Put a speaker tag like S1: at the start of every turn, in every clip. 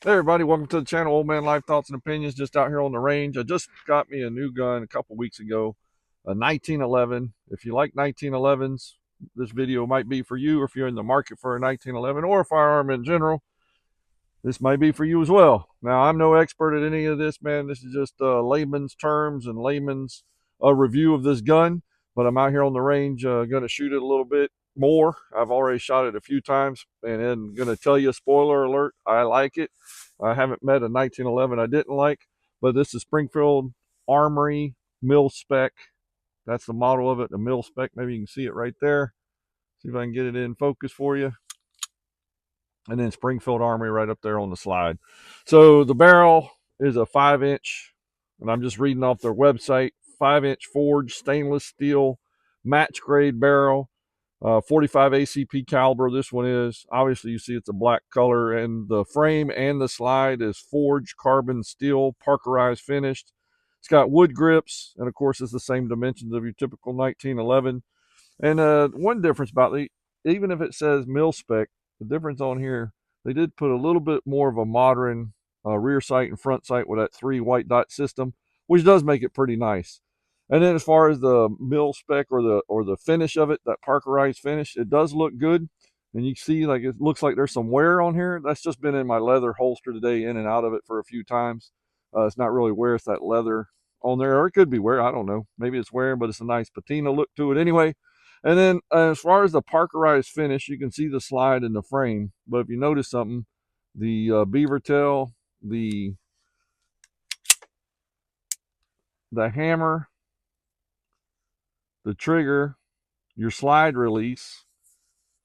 S1: Hey everybody, welcome to the channel. Old Man Life Thoughts and Opinions. Just out here on the range. I just got me a new gun a couple weeks ago, a 1911. If you like 1911s, this video might be for you. Or if you're in the market for a 1911 or a firearm in general, this might be for you as well. Now, I'm no expert at any of this, man. This is just layman's terms and layman's review of this gun. But I'm out here on the range, going to shoot it a little bit more. I've already shot it a few times, and then going to tell you, spoiler alert, I like it. I haven't met a 1911 I didn't like, but this is Springfield Armory Mil-Spec. That's the model of it, the Mil-Spec. Maybe you can see it right there. See if I can get it in focus for you. And then Springfield Armory right up there on the slide. So the barrel is a 5-inch, and I'm just reading off their website, 5-inch forged stainless steel match grade barrel, 45 ACP caliber. This one is obviously, you see it's a black color, and the frame and the slide is forged carbon steel, parkerized finished. It's got wood grips, and of course it's the same dimensions of your typical 1911. And one difference about the, even if it says mil spec, the difference on here, they did put a little bit more of a modern rear sight and front sight with that 3 white dot system, which does make it pretty nice. And then as far as the mil spec or the finish of it, that parkerized finish, it does look good. And you see, like, it looks like there's some wear on here. That's just been in my leather holster today, in and out of it for a few times. It's not really wear, it's that leather on there, or it could be wear. I don't know. Maybe it's wearing, but it's a nice patina look to it anyway. And then as far as the parkerized finish, you can see the slide in the frame. But if you notice something, the beaver tail, the hammer, the trigger, your slide release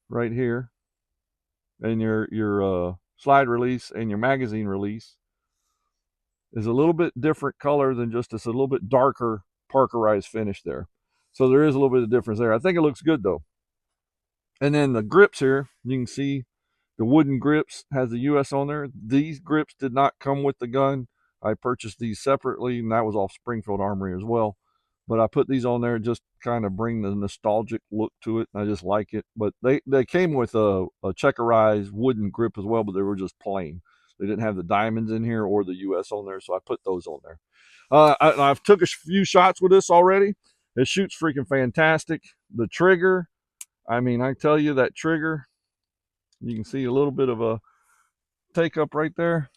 S1: right here, and your slide release and your magazine release is a little bit different color than just, it's a little bit darker parkerized finish there. So there is a little bit of difference there. I think it looks good though. And then the grips here, you can see the wooden grips has the US on there. These grips did not come with the gun. I purchased these separately, and that was off Springfield Armory as well. But I put these on there just kind of bring the nostalgic look to it. I just like it. But they came with a checkerized wooden grip as well, but they were just plain. They didn't have the diamonds in here or the US on there, so I put those on there. I've took a few shots with this already. It shoots freaking fantastic. The trigger, I mean, I tell you, that trigger, you can see a little bit of a take up right there,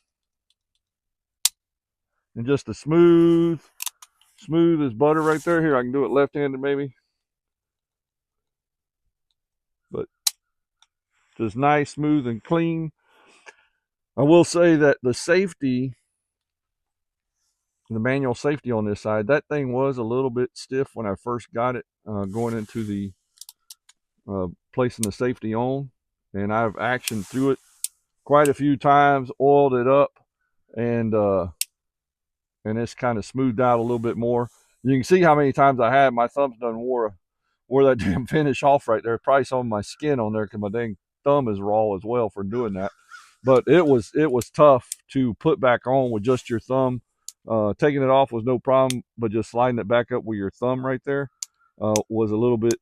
S1: and just a smooth as butter right there. Here, I can do it left-handed maybe, but just nice, smooth, and clean. I will say that the safety, the manual safety on this side, that thing was a little bit stiff when I first got it, going into the placing the safety on, and I've actioned through it quite a few times, oiled it up, and it's kind of smoothed out a little bit more. You can see how many times I had my thumbs done wore that damn finish off right there. Probably some of my skin on there because my dang thumb is raw as well for doing that. But it was tough to put back on with just your thumb. Taking it off was no problem, but just sliding it back up with your thumb right there was a little bit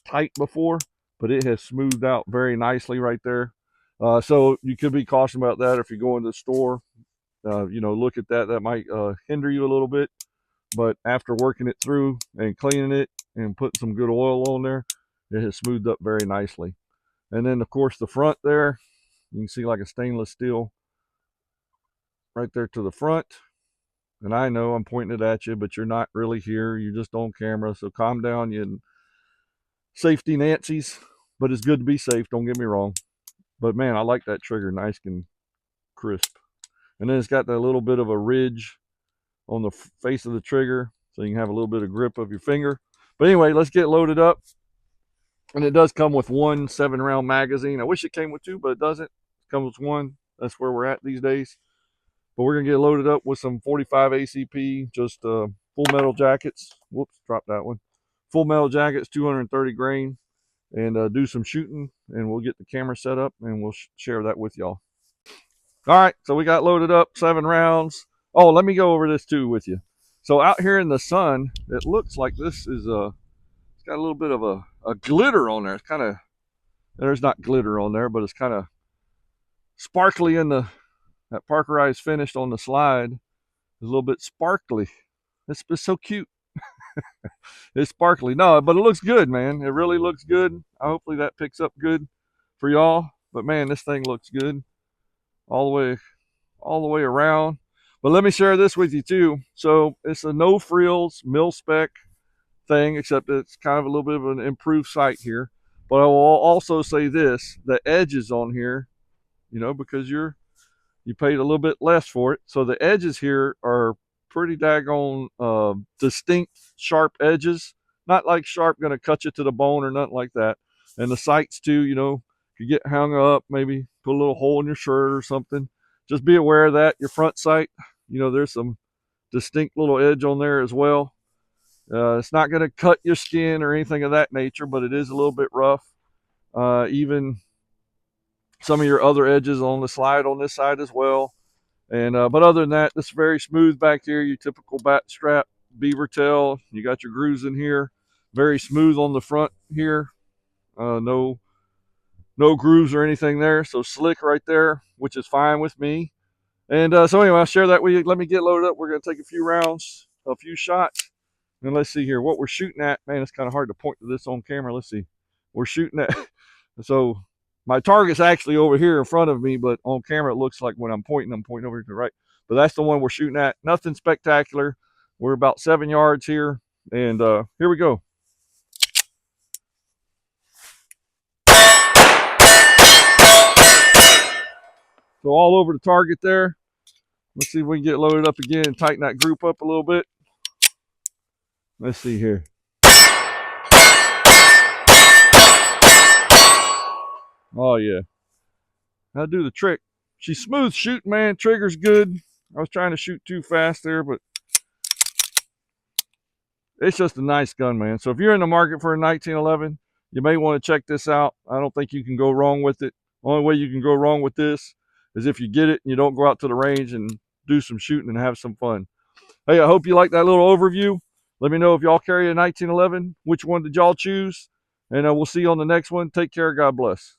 S1: tight before, but it has smoothed out very nicely right there. So you could be cautious about that if you go into the store. Look at that. That might hinder you a little bit. But after working it through and cleaning it and putting some good oil on there, it has smoothed up very nicely. And then, of course, the front there, you can see like a stainless steel right there to the front. And I know I'm pointing it at you, but you're not really here. You're just on camera. So calm down, you safety Nancy's. But it's good to be safe, don't get me wrong. But man, I like that trigger, nice and crisp. And then it's got that little bit of a ridge on the face of the trigger, so you can have a little bit of grip of your finger. But anyway, let's get loaded up. And it does come with one 7-round magazine. I wish it came with 2, but it doesn't. It comes with 1. That's where we're at these days. But we're gonna get loaded up with some 45 ACP, just full metal jackets. Whoops, dropped that one. Full metal jackets, 230 grain, and do some shooting. And we'll get the camera set up, and we'll share that with y'all. All right, so we got loaded up, 7 rounds. Oh, let me go over this too with you. So out here in the sun, it looks like this is it's got a little bit of a glitter on there. It's kind of, there's not glitter on there, but it's kind of sparkly in the That Parkerized finish on the slide is a little bit sparkly. It's so cute. It's sparkly. No, but it looks good, man. It really looks good. Hopefully that picks up good for y'all. But man, this thing looks good all the way around. But let me share this with you too. So it's a no frills mil-spec thing, except it's kind of a little bit of an improved sight here. But I will also say this: the edges on here, because you paid a little bit less for it, so the edges here are pretty daggone distinct, sharp edges. Not like sharp going to cut you to the bone or nothing like that. And the sights too, if you get hung up, maybe put a little hole in your shirt or something. Just be aware of that. Your front sight, there's some distinct little edge on there as well. It's not going to cut your skin or anything of that nature, but it is a little bit rough. Even some of your other edges on the slide on this side as well. And but other than that, this is very smooth back here. Your typical bat strap beaver tail. You got your grooves in here. Very smooth on the front here. No grooves or anything there. So slick right there, which is fine with me. And so anyway, I'll share that with you. Let me get loaded up. We're going to take a few rounds, a few shots. And let's see here what we're shooting at. Man, it's kind of hard to point to this on camera. Let's see. We're shooting at. So my target's actually over here in front of me, but on camera it looks like when I'm pointing over to the right. But that's the one we're shooting at. Nothing spectacular. We're about 7 yards here. And here we go. So all over the target there. Let's see if we can get loaded up again and tighten that group up a little bit. Let's see here. Oh, yeah. That'll do the trick. She's smooth shooting, man. Trigger's good. I was trying to shoot too fast there, but it's just a nice gun, man. So if you're in the market for a 1911, you may want to check this out. I don't think you can go wrong with it. Only way you can go wrong with this is if you get it and you don't go out to the range and do some shooting and have some fun. Hey, I hope you like that little overview. Let me know if y'all carry a 1911. Which one did y'all choose? And we'll see you on the next one. Take care. God bless.